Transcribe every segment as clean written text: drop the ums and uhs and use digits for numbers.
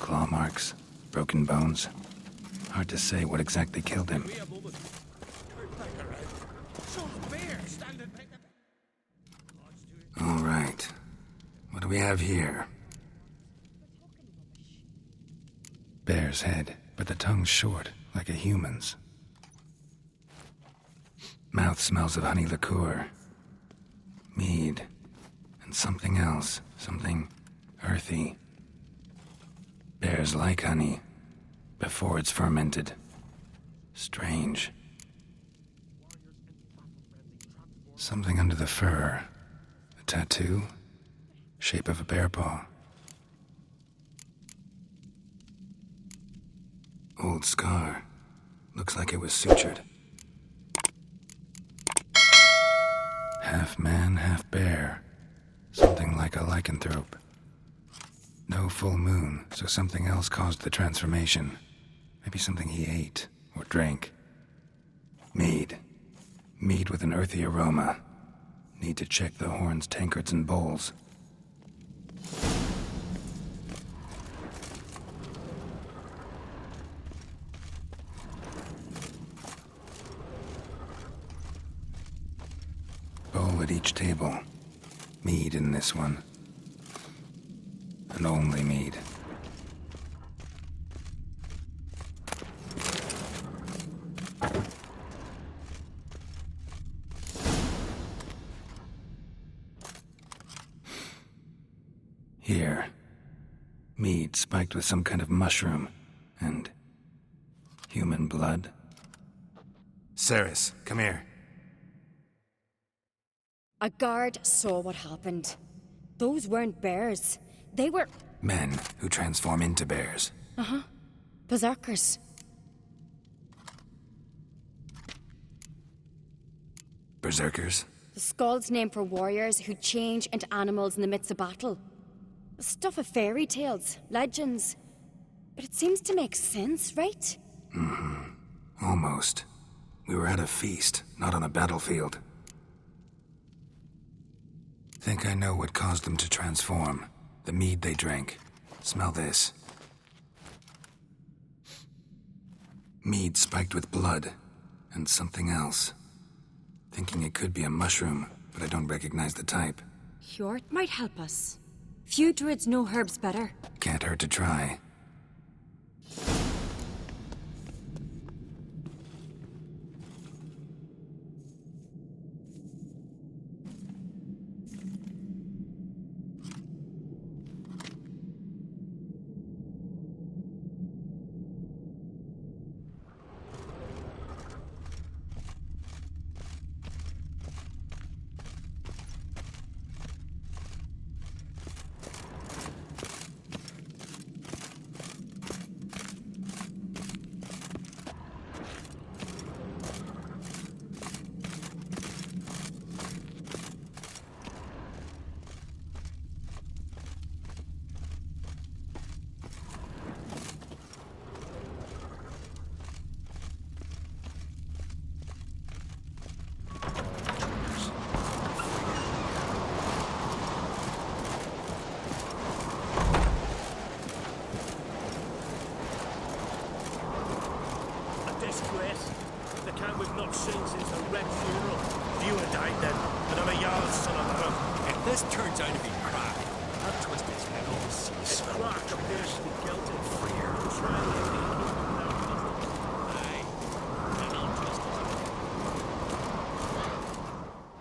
claw marks, broken bones. Hard to say what exactly killed him. All right. What do we have here? Bear's head, but the tongue's short, like a human's. Mouth smells of honey liqueur. Mead. And something else. Something earthy. Bears like honey. Before it's fermented. Strange. Something under the fur. A tattoo? Shape of a bear paw. Old scar. Looks like it was sutured. Half man, half bear. Something like a lycanthrope. No full moon, so something else caused the transformation. Maybe something he ate or drank. Mead. Mead with an earthy aroma. Need to check the horns, tankards, and bowls. Bowl at each table. Mead in this one. And only mead. Here. Mead spiked with some kind of mushroom. And human blood. Ceres, come here. A guard saw what happened. Those weren't bears. They were... Men who transform into bears. Uh-huh. Berserkers. Berserkers? The Skald's name for warriors who change into animals in the midst of battle. The stuff of fairy tales, legends. But it seems to make sense, right? Mm-hmm. Almost. We were at a feast, not on a battlefield. Think I know what caused them to transform. The mead they drank. Smell this. Mead spiked with blood. And something else. Thinking it could be a mushroom, but I don't recognize the type. Hjort might help us. Few druids know herbs better. Can't hurt to try.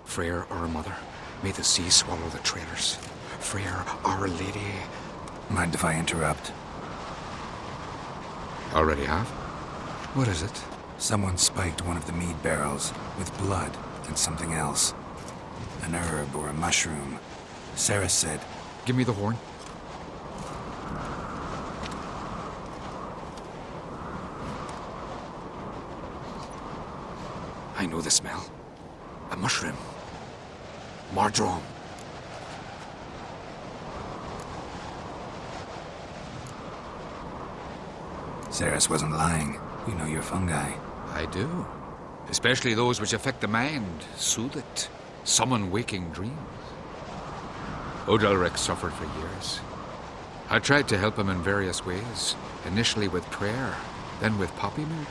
Freyr, our mother, may the sea swallow the traitors. Freyr, our lady. Mind if I interrupt? Already have? What is it? Someone spiked one of the mead barrels with blood and something else. An herb or a mushroom. Sarah said... Give me the horn. I know the smell. A mushroom. Mardrome. Ceres wasn't lying. You know your fungi. I do. Especially those which affect the mind, soothe it, summon waking dreams. Odalric suffered for years. I tried to help him in various ways. Initially with prayer, then with poppy milk.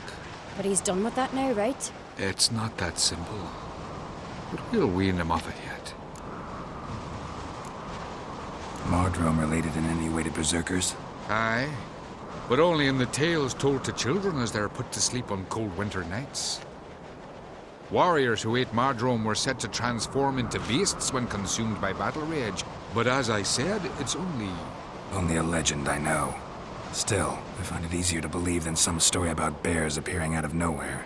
But he's done with that now, right? It's not that simple. But we'll wean him off it yet. Mardrome related in any way to berserkers? Aye. But only in the tales told to children as they're put to sleep on cold winter nights. Warriors who ate Mardrome were said to transform into beasts when consumed by battle rage. But as I said, it's only... Only a legend, I know. Still, I find it easier to believe than some story about bears appearing out of nowhere.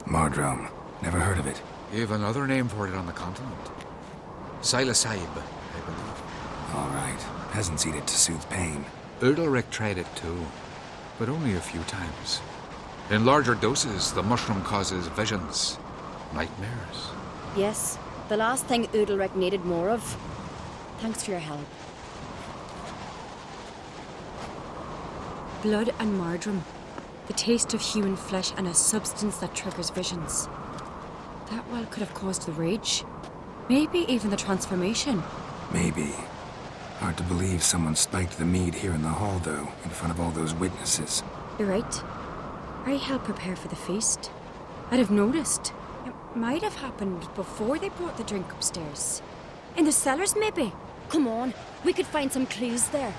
Mardrome. Never heard of it. You have another name for it on the continent. Silasaib, I believe. All right. Peasants eat it to soothe pain. Udalric tried it too, but only a few times. In larger doses, the mushroom causes visions, nightmares. Yes, the last thing Udalric needed more of. Thanks for your help. Blood and Mardrome. The taste of human flesh and a substance that triggers visions. That well could have caused the rage. Maybe even the transformation. Maybe. Hard to believe someone spiked the mead here in the hall, though, in front of all those witnesses. You're right. I helped prepare for the feast. I'd have noticed. It might have happened before they brought the drink upstairs. In the cellars, maybe. Come on, we could find some clues there.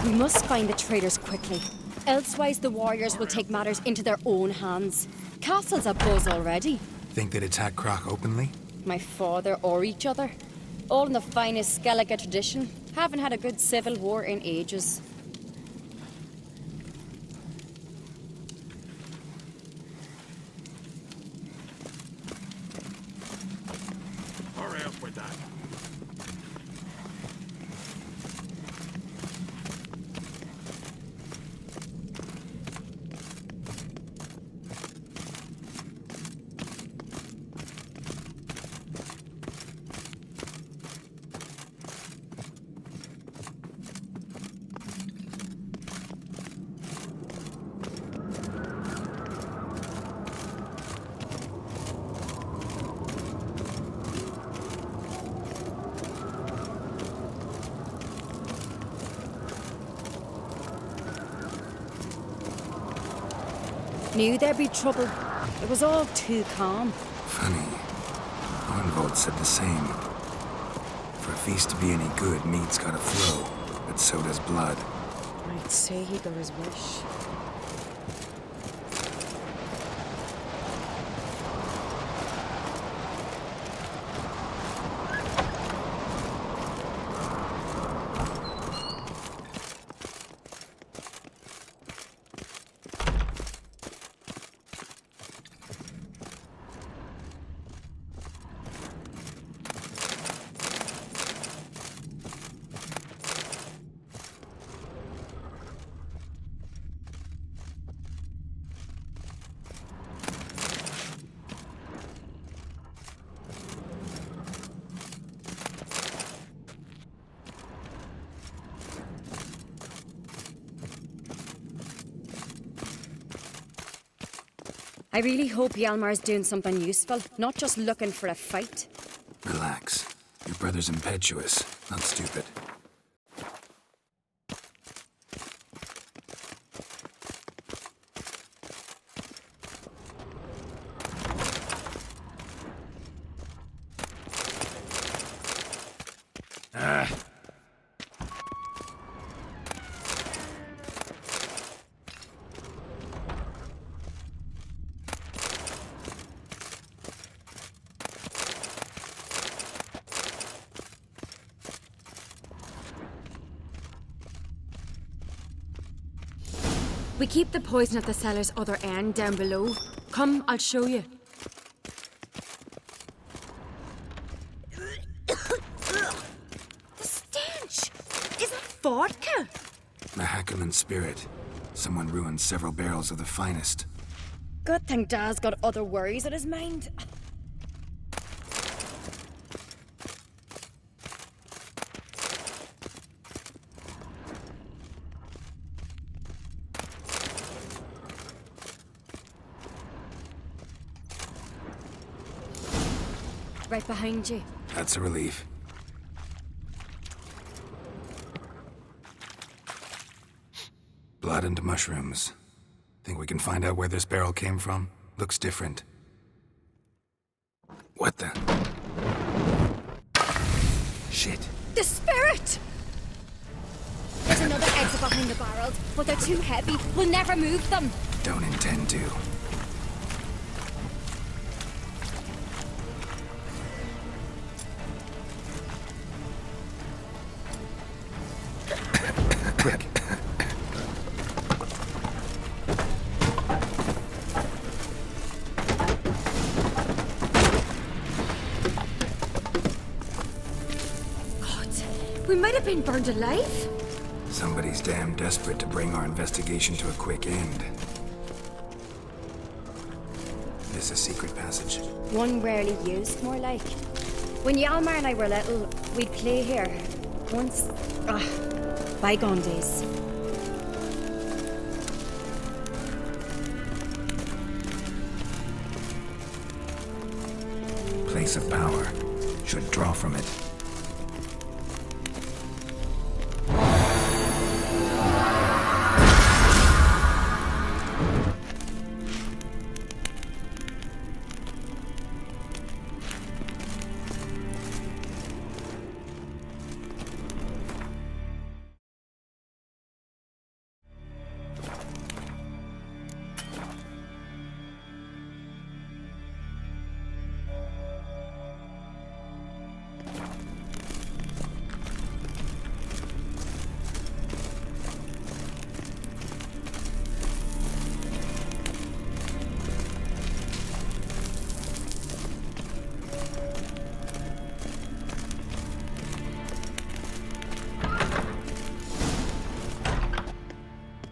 We must find the traitors quickly. Elsewise, the warriors will take matters into their own hands. Castle's abuzz already. Think they'd attack Croc openly? My father or each other. All in the finest Skellige tradition. Haven't had a good civil war in ages. Hurry up with that. Knew there'd be trouble. It was all too calm. Funny. Arnvold said the same. For a feast to be any good, meat's gotta flow, but so does blood. I'd say he got his wish. I really hope Hjalmar's doing something useful, not just looking for a fight. Relax. Your brother's impetuous, not stupid. We keep the poison at the cellar's other end, down below. Come, I'll show you. The stench! Is that vodka? Mahakaman spirit. Someone ruined several barrels of the finest. Good thing Dad's got other worries on his mind. Right behind you. That's a relief. Blood and mushrooms. Think we can find out where this barrel came from? Looks different. What the? Shit. The spirit! There's another exit behind the barrels, but they're too heavy. We'll never move them. Don't intend to. Quick. We might have been burned alive. Somebody's damn desperate to bring our investigation to a quick end. This a secret passage? One rarely used, more like. When Yalmar and I were little, we'd play here. Once... bygone days. Place of power. Should draw from it.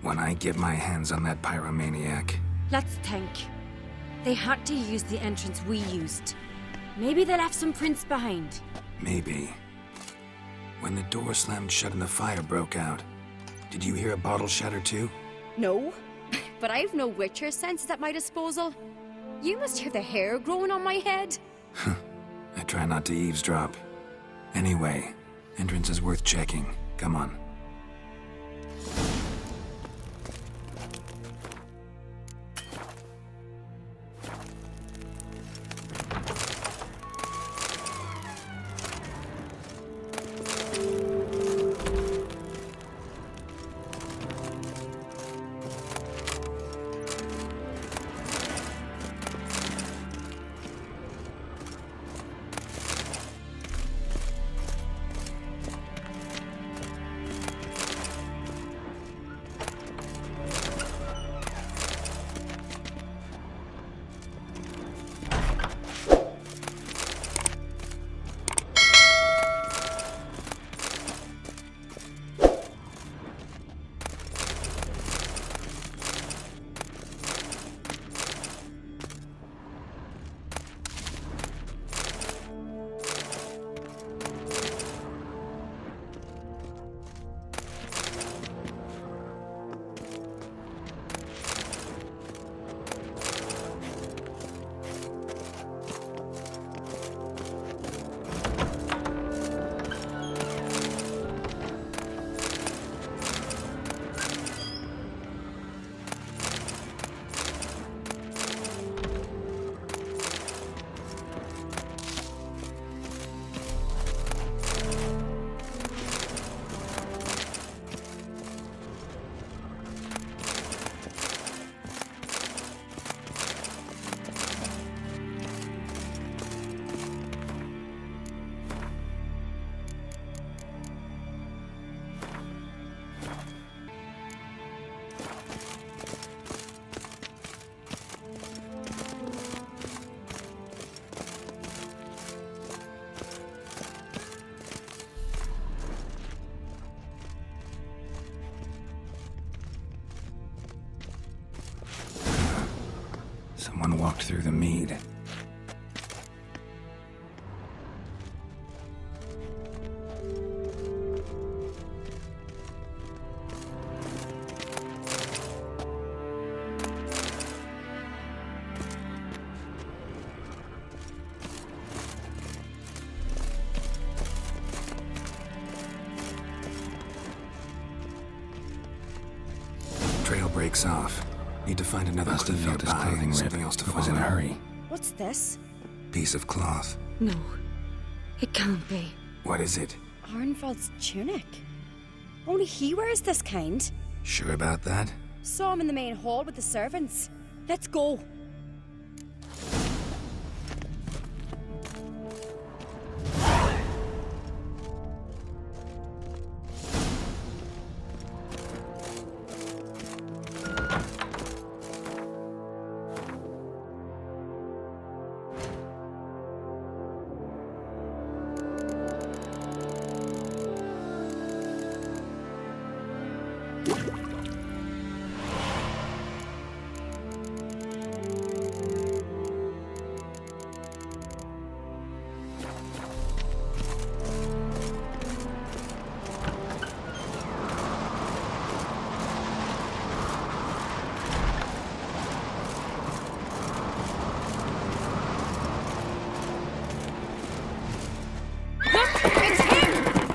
When I get my hands on that pyromaniac. Let's think. They had to use the entrance we used. Maybe they left some prints behind. Maybe. When the door slammed shut and the fire broke out, did you hear a bottle shatter too? No, but I've no Witcher senses at my disposal. You must hear the hair growing on my head. I try not to eavesdrop. Anyway, entrance is worth checking. Come on. Someone walked through the mead. Trail breaks off. Need to find another clue nearby. Clothing something else to follow. Was in a hurry. What's this? Piece of cloth. No. It can't be. What is it? Arnvald's tunic. Only he wears this kind. Sure about that? Saw him in the main hall with the servants. Let's go.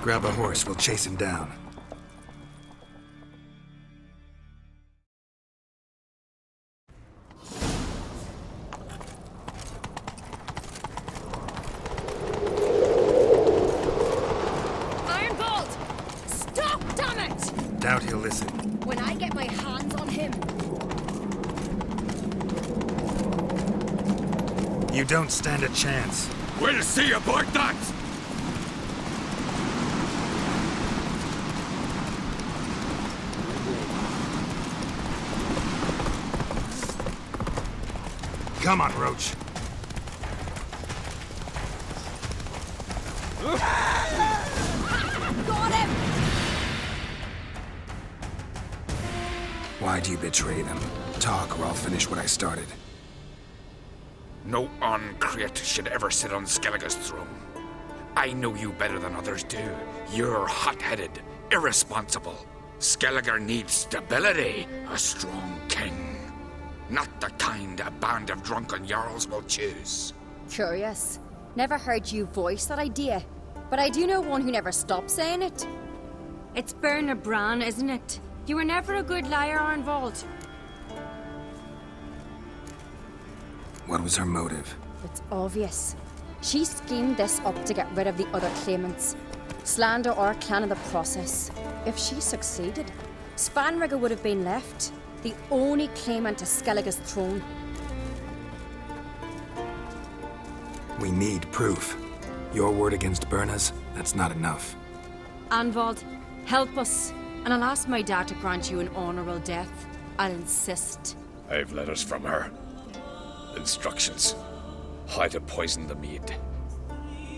Grab a horse, we'll chase him down. Ironbolt! Stop, damn it! Doubt he'll listen. When I get my hands on him. You don't stand a chance. We'll see about that! Come on, Roach. Got him! Why'd you betray them? Talk, or I'll finish what I started. No Oncreate should ever sit on Skellige's throne. I know you better than others do. You're hot-headed, irresponsible. Skellige needs stability, a strong king. Not the kind a band of drunken jarls will choose. Curious. Never heard you voice that idea. But I do know one who never stops saying it. It's Berna Bran, isn't it? You were never a good liar, Arnvald. What was her motive? It's obvious. She schemed this up to get rid of the other claimants. Slander our clan in the process. If she succeeded, Svanrige would have been left. The only claimant to Skellige's throne. We need proof. Your word against Berna's, that's not enough. Arnvald, help us. And I'll ask my dad to grant you an honorable death. I'll insist. I've letters from her. Instructions. How to poison the mead.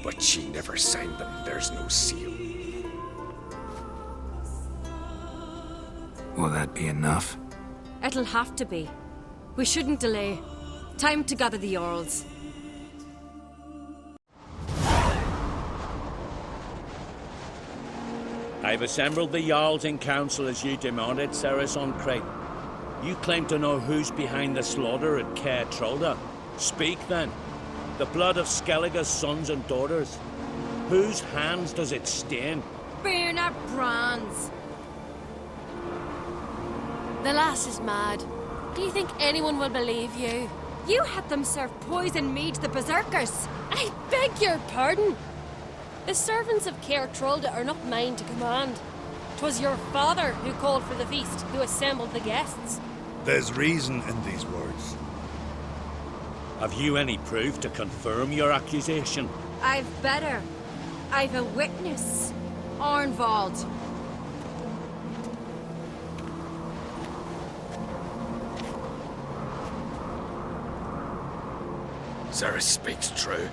But she never signed them. There's no seal. Will that be enough? It'll have to be. We shouldn't delay. Time to gather the Jarls. I've assembled the Jarls in council as you demanded, Ceres on Crate. You claim to know who's behind the slaughter at Caer Trolda. Speak then. The blood of Skellige's sons and daughters. Whose hands does it stain? Berna Bran's. The lass is mad. Do you think anyone will believe you? You had them serve poison mead to the berserkers. I beg your pardon. The servants of Caer Trolda are not mine to command. 'Twas your father who called for the feast, who assembled the guests. There's reason in these words. Have you any proof to confirm your accusation? I've better. I've a witness. Arnvald. Ceres speaks true.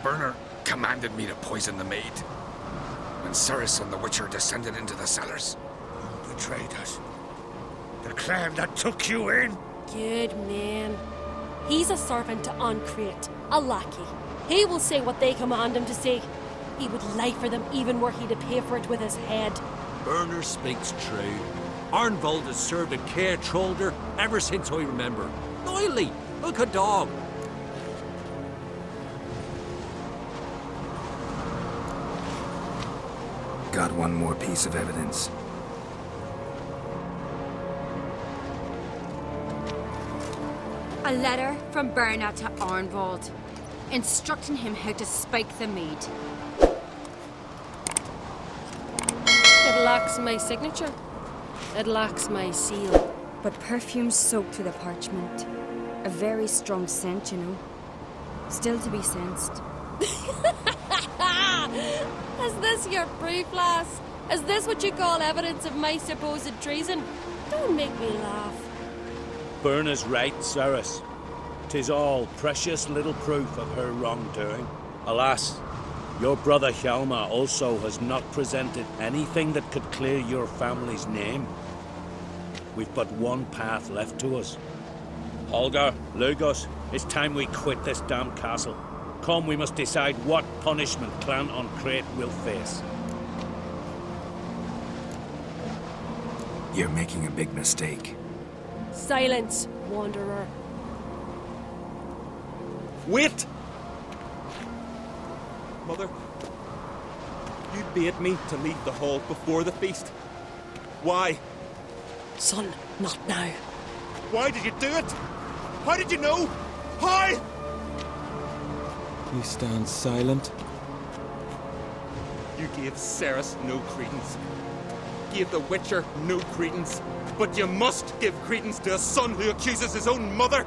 Berna commanded me to poison the maid. When Ceres and the Witcher descended into the cellars. You betrayed us. The clan that took you in. Good man. He's a servant to Ancrate, a lackey. He will say what they command him to say. He would lie for them even were he to pay for it with his head. Burner speaks true. Arnvold has served a care trollder ever since I remember. Loyally, like a dog. Got one more piece of evidence. A letter from Berna to Arnvold, instructing him how to spike the mead. It lacks my signature. It lacks my seal. But perfume soaked through the parchment. A very strong scent, you know. Still to be sensed. Is this your proof, lass? Is this what you call evidence of my supposed treason? Don't make me laugh. Berna's right, Ceres. 'Tis all precious little proof of her wrongdoing. Alas, your brother Hjalmar also has not presented anything that could clear your family's name. We've but one path left to us. Holger, Lugos, it's time we quit this damn castle. Come, we must decide what punishment Clan Ancrate will face. You're making a big mistake. Silence, wanderer. Wait! Mother, you bade me to leave the hall before the feast. Why? Son, not now. Why did you do it? How did you know? How? You stand silent. You gave Ceres no credence. Gave the Witcher no credence. But you must give credence to a son who accuses his own mother.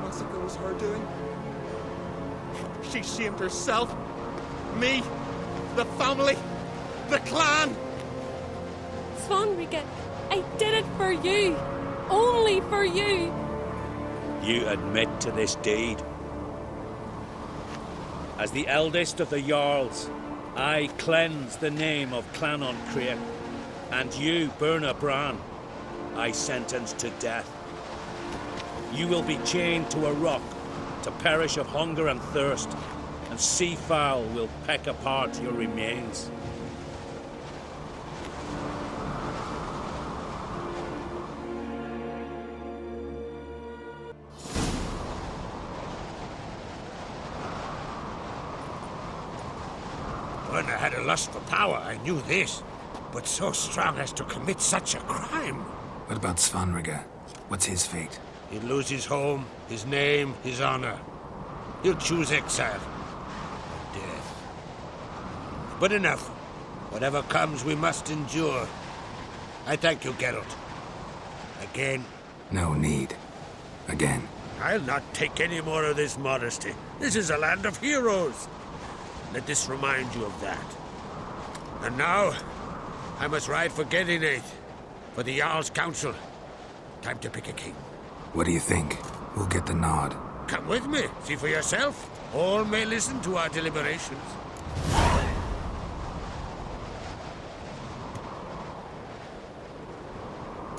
Massacre was her doing. She shamed herself, me, the family, the clan. Svanrige, I did it for you. Only for you. You admit to this deed. As the eldest of the Jarls, I cleanse the name of Clan Ancrate, and you, Berna Bran, I sentence to death. You will be chained to a rock to perish of hunger and thirst, and sea fowl will peck apart your remains. Berna had a lust for power, I knew this. But so strong as to commit such a crime. What about Svanrige? What's his fate? He'd lose his home, his name, his honor. He'll choose exile. Death. But enough. Whatever comes, we must endure. I thank you, Geralt. Again. No need. Again. I'll not take any more of this modesty. This is a land of heroes. Let this remind you of that. And now, I must ride for Gedinate, for the Jarl's Council. Time to pick a king. What do you think? Who'll get the nod? Come with me, see for yourself. All may listen to our deliberations.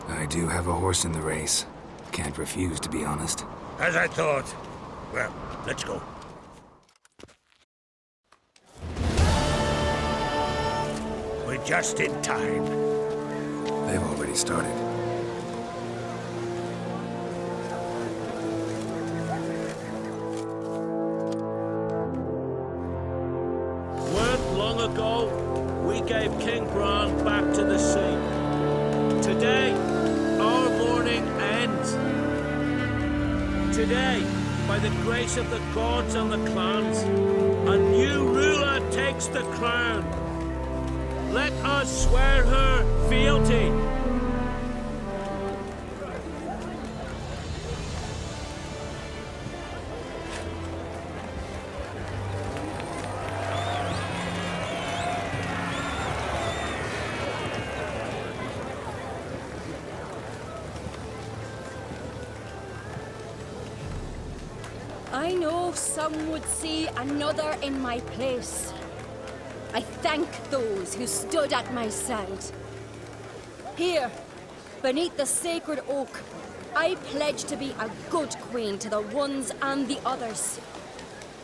I do have a horse in the race. Can't refuse, to be honest. As I thought. Well, let's go. We're just in time. They've already started. Weren't long ago, we gave King Bran back to the sea. Today, our mourning ends. Today, by the grace of the gods and the clans, a new ruler takes the crown. Let us swear her fealty. I know some would see another in my place. I thank those who stood at my side. Here, beneath the sacred oak, I pledge to be a good queen to the ones and the others.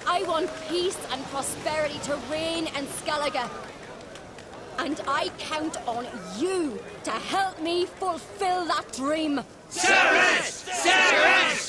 I want peace and prosperity to reign in Skellige. And I count on you to help me fulfill that dream. Service! Service!